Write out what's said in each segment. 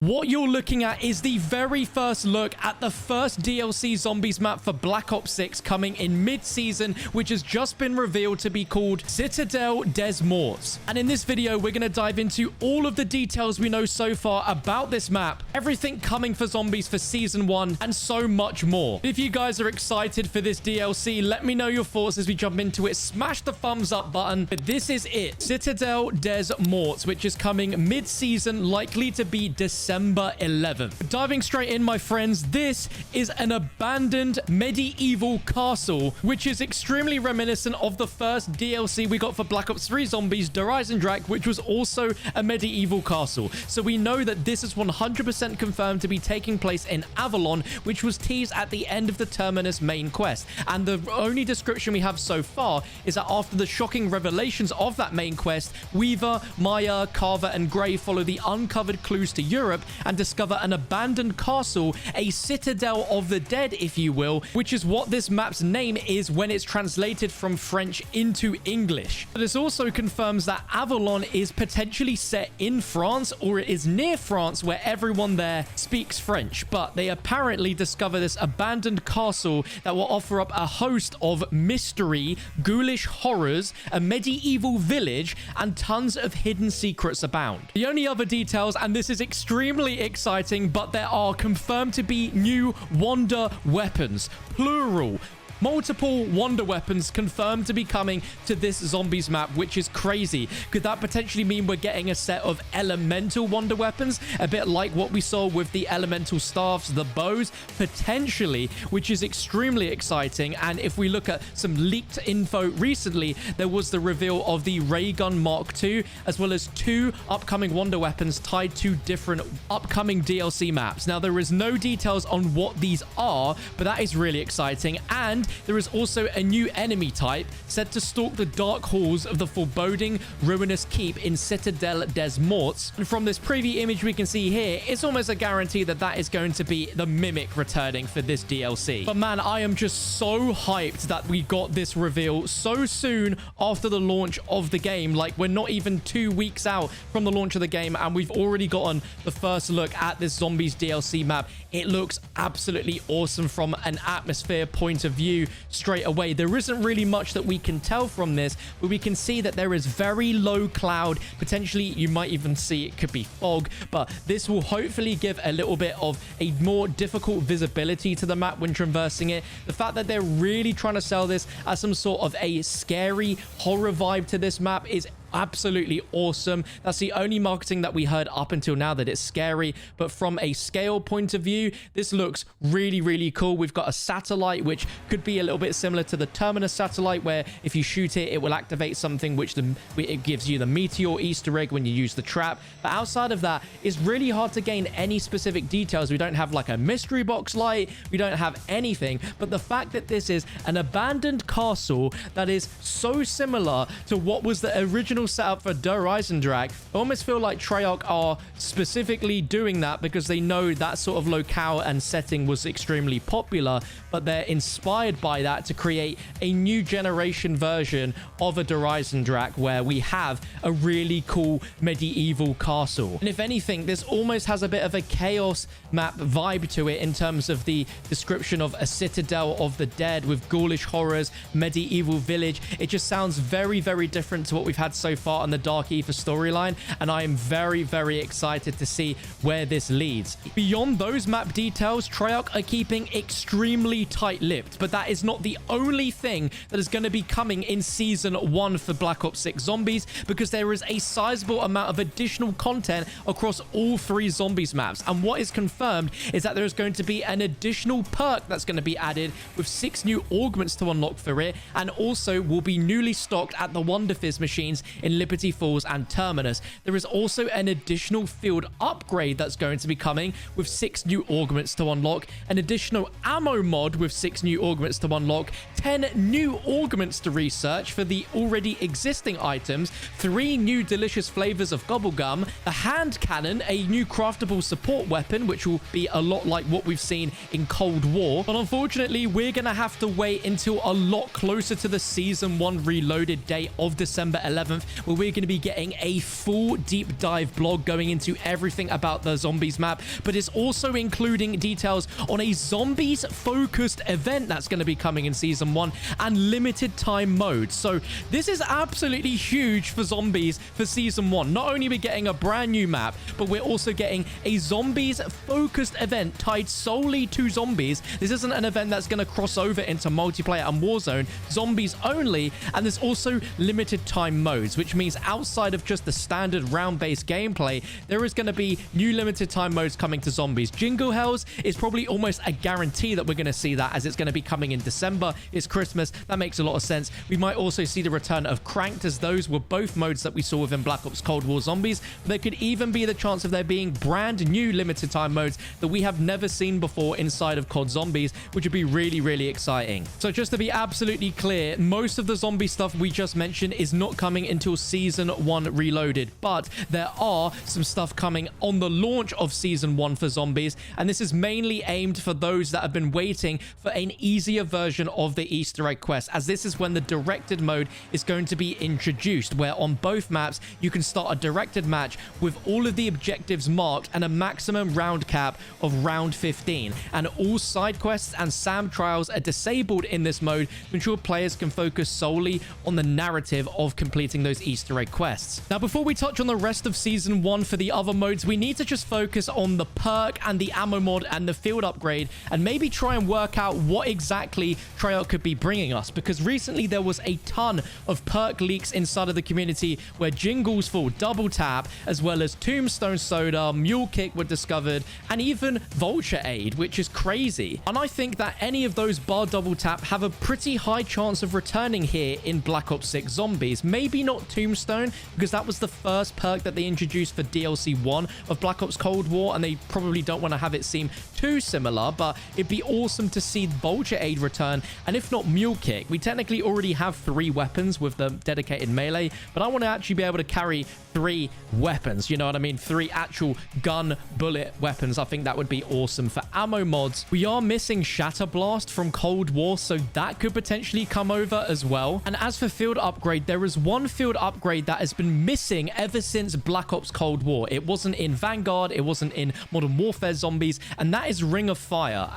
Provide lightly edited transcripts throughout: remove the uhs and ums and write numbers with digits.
What you're looking at is the very first look at the first DLC zombies map for Black Ops 6 coming in mid-season, which has just been revealed to be called Citadelle Des Morts. And in this video, we're going to dive into all of the details we know so far about this map, everything coming for zombies for Season 1, and so much more. If you guys are excited for this DLC, let me know your thoughts as we jump into it. Smash the thumbs up button. But this is it. Citadelle Des Morts, which is coming mid-season, likely to be December 11th. Diving straight in, my friends, this is an abandoned medieval castle, which is extremely reminiscent of the first DLC we got for Black Ops 3 Zombies, Der Eisendrache, which was also a medieval castle. So we know that this is 100% confirmed to be taking place in Avalon, which was teased at the end of the Terminus Main Quest. And the only description we have so far is that after the shocking revelations of that main quest, Weaver, Maya, Carver, and Gray follow the uncovered clues to Europe and discover an abandoned castle, a citadel of the dead, if you will, which is what this map's name is when it's translated from French into English. But this also confirms that Avalon is potentially set in France, or it is near France, where everyone there speaks French. But they apparently discover this abandoned castle that will offer up a host of mystery, ghoulish horrors, a medieval village, and tons of hidden secrets abound. The only other details, and this is extremely exciting, but there are confirmed to be new wonder weapons, plural. Multiple wonder weapons confirmed to be coming to this zombies map, which is crazy. Could that potentially mean we're getting a set of elemental wonder weapons, a bit like what we saw with the elemental staffs, the bows, potentially, which is extremely exciting. And if we look at some leaked info recently, there was the reveal of the ray gun Mark II, as well as 2 upcoming wonder weapons tied to different upcoming DLC maps. Now, there is no details on what these are, but that is really exciting. And there is also a new enemy type set to stalk the dark halls of the foreboding ruinous keep in Citadelle Des Morts. And from this preview image we can see here, it's almost a guarantee that that is going to be the Mimic returning for this DLC. But man, I am just so hyped that we got this reveal so soon after the launch of the game. Like, we're not even 2 weeks out from the launch of the game, and we've already gotten the first look at this Zombies DLC map. It looks absolutely awesome from an atmosphere point of view straight away. There isn't really much that we can tell from this, but we can see that there is very low cloud. Potentially, you might even see it could be fog, but this will hopefully give a little bit of a more difficult visibility to the map when traversing it. The fact that they're really trying to sell this as some sort of a scary horror vibe to this map is absolutely awesome. That's the only marketing that we heard up until now, that it's scary. But from a scale point of view, this looks really, really cool. We've got a satellite, which could be a little bit similar to the Terminus satellite, where if you shoot it, it will activate something, which it gives you the meteor Easter egg when you use the trap. But outside of that, it's really hard to gain any specific details. We don't have like a mystery box light. We don't have anything. But the fact that this is an abandoned castle that is so similar to what was the original setup for Der Eisendrache, I almost feel like Treyarch are specifically doing that because they know that sort of locale and setting was extremely popular, but they're inspired by that to create a new generation version of a Der Eisendrache where we have a really cool medieval castle. And if anything, this almost has a bit of a chaos map vibe to it in terms of the description of a citadel of the dead with ghoulish horrors, medieval village. It just sounds very, very different to what we've had so far on the Dark Ether storyline, and I am very, very excited to see where this leads. Beyond those map details, Treyarch are keeping extremely tight-lipped, but that is not the only thing that is going to be coming in Season 1 for Black Ops 6 Zombies, because there is a sizable amount of additional content across all 3 Zombies maps. And what is confirmed is that there is going to be an additional perk that's going to be added with 6 new augments to unlock for it, and also will be newly stocked at the Wonder Fizz machines in Liberty Falls and Terminus. There is also an additional field upgrade that's going to be coming with 6 new augments to unlock, an additional ammo mod with 6 new augments to unlock, 10 new augments to research for the already existing items, 3 new delicious flavors of bubblegum, a hand cannon, a new craftable support weapon, which will be a lot like what we've seen in Cold War. But unfortunately, we're going to have to wait until a lot closer to the Season 1 Reloaded date of December 11th where we're going to be getting a full deep dive blog going into everything about the zombies map, but it's also including details on a zombies focused event that's going to be coming in season 1 and limited time mode. So this is absolutely huge for zombies for season 1. Not only are we getting a brand new map, but we're also getting a zombies focused event tied solely to zombies. This isn't an event that's going to cross over into multiplayer and Warzone, zombies only, and there's also limited time modes, which means outside of just the standard round-based gameplay, there is going to be new limited time modes coming to zombies. Jingle Hells is probably almost a guarantee that we're going to see that, as it's going to be coming in December. It's Christmas. That makes a lot of sense. We might also see the return of Cranked, as those were both modes that we saw within Black Ops Cold War Zombies. There could even be the chance of there being brand new limited time modes that we have never seen before inside of COD Zombies, which would be really, really exciting. So just to be absolutely clear, most of the zombie stuff we just mentioned is not coming until Season 1 Reloaded, but there are some stuff coming on the launch of Season 1 for zombies, and this is mainly aimed for those that have been waiting for an easier version of the Easter egg quest, as this is when the directed mode is going to be introduced, where on both maps you can start a directed match with all of the objectives marked and a maximum round cap of round 15, and all side quests and SAM trials are disabled in this mode to ensure players can focus solely on the narrative of completing those Easter egg quests. Now, before we touch on the rest of Season 1 for the other modes, we need to just focus on the perk and the ammo mod and the field upgrade, and maybe try and work out what exactly Treyarch could be bringing us, because recently there was a ton of perk leaks inside of the community where Jingles Full Double Tap, as well as Tombstone Soda, Mule Kick were discovered, and even Vulture Aid, which is crazy. And I think that any of those bar double tap have a pretty high chance of returning here in Black Ops 6 Zombies. Maybe not Tombstone, because that was the first perk that they introduced for DLC 1 of Black Ops Cold War, and they probably don't want to have it seem too similar, but it'd be awesome to see Vulture Aid return, and if not Mule Kick. We technically already have 3 weapons with the dedicated melee, but I want to actually be able to carry 3 weapons, you know what I mean? 3 actual gun bullet weapons. I think that would be awesome. For ammo mods, we are missing Shatter Blast from Cold War, so that could potentially come over as well. And as for field upgrade, there is one field upgrade that has been missing ever since Black Ops Cold War. It wasn't in Vanguard, it wasn't in Modern Warfare Zombies, and that is Ring of Fire.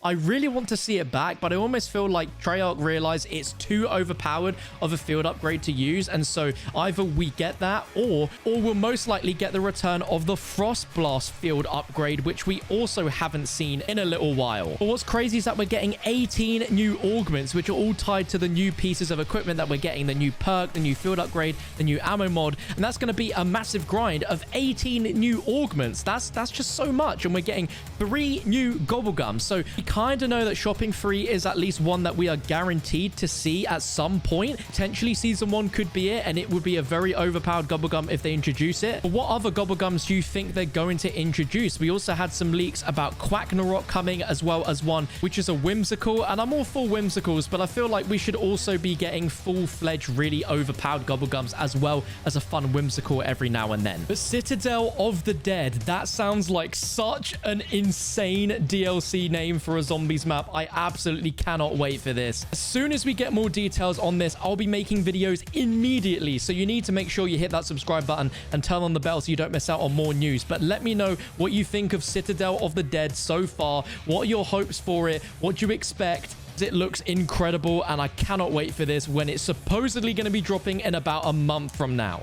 I really want to see it back, but I almost feel like Treyarch realized it's too overpowered of a field upgrade to use, and so either we get that, or we'll most likely get the return of the Frost Blast field upgrade, which we also haven't seen in a little while. But what's crazy is that we're getting 18 new augments, which are all tied to the new pieces of equipment that we're getting: the new perk, the new field upgrade, the new ammo mod, and that's going to be a massive grind of 18 new augments. That's just so much, and we're getting 3 new gobblegums. So we kind of know that shopping free is at least one that we are guaranteed to see at some point. Potentially Season 1 could be it, and it would be a very overpowered gobblegum if they introduce it. But what other gobblegums do you think they're going to introduce? We also had some leaks about Quacknarok coming, as well as one which is a whimsical, and I'm all for whimsicals, but I feel like we should also be getting full-fledged really overpowered gobblegums as well as a fun whimsical every now and then. But Citadelle of the Dead, that sounds like such an insane DLC name for a zombies map. I absolutely cannot wait for this. As soon as we get more details on this, I'll be making videos immediately, so you need to make sure you hit that subscribe button and turn on the bell so you don't miss out on more news. But let me know what you think of Citadelle of the Dead so far. What are your hopes for it? What do you expect? It looks incredible, and I cannot wait for this when it's supposedly going to be dropping in about a month from now.